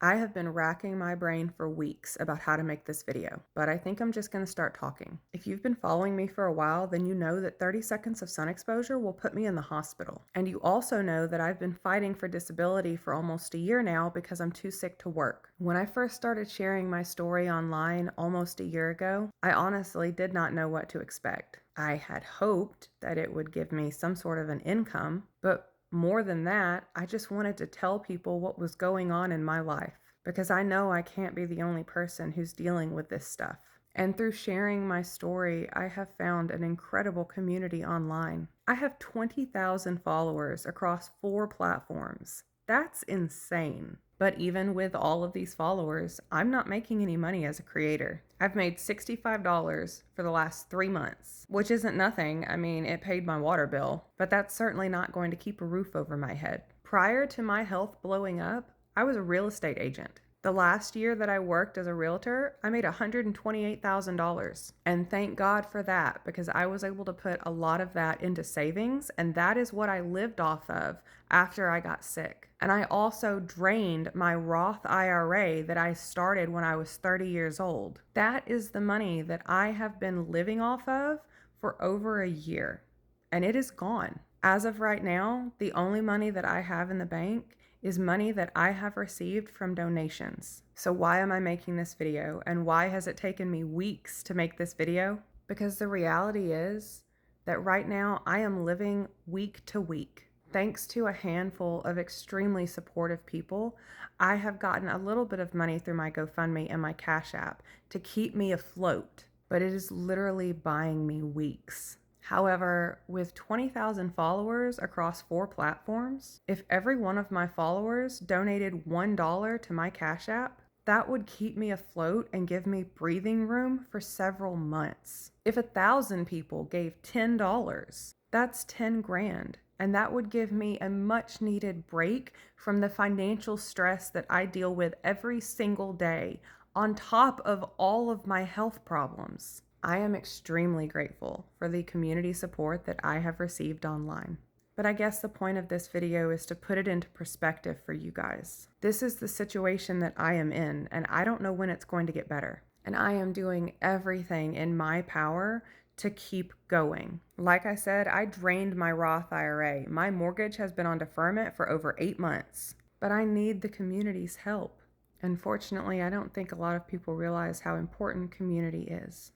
I have been racking my brain for weeks about how to make this video, but I think I'm just going to start talking. If you've been following me for a while, then you know that 30 seconds of sun exposure will put me in the hospital. And you also know that I've been fighting for disability for almost a year now because I'm too sick to work. When I first started sharing my story online almost a year ago, I honestly did not know what to expect. I had hoped that it would give me some sort of an income, but more than that, I just wanted to tell people what was going on in my life because I know I can't be the only person who's dealing with this stuff. And through sharing my story, I have found an incredible community online. I have 20,000 followers across 4 platforms. That's insane. But even with all of these followers, I'm not making any money as a creator. I've made $65 for the last 3 months, which isn't nothing. I mean, it paid my water bill, but that's certainly not going to keep a roof over my head. Prior to my health blowing up, I was a real estate agent. The last year that I worked as a realtor, I made $128,000. And thank God for that because I was able to put a lot of that into savings, and that is what I lived off of after I got sick. And I also drained my Roth IRA that I started when I was 30 years old. That is the money that I have been living off of for over a year, and it is gone. As of right now, the only money that I have in the bank is money that I have received from donations. So why am I making this video, and why has it taken me weeks to make this video? Because the reality is that right now I am living week to week. Thanks to a handful of extremely supportive people, I have gotten a little bit of money through my GoFundMe and my Cash App to keep me afloat, but it is literally buying me weeks. However, with 20,000 followers across 4 platforms, if every one of my followers donated $1 to my Cash App, that would keep me afloat and give me breathing room for several months. If 1,000 people gave $10, that's 10 grand. And that would give me a much needed break from the financial stress that I deal with every single day, on top of all of my health problems. I am extremely grateful for the community support that I have received online. But I guess the point of this video is to put it into perspective for you guys. This is the situation that I am in, and I don't know when it's going to get better. And I am doing everything in my power to keep going. Like I said, I drained my Roth IRA. My mortgage has been on deferment for over 8 months, but I need the community's help. Unfortunately, I don't think a lot of people realize how important community is.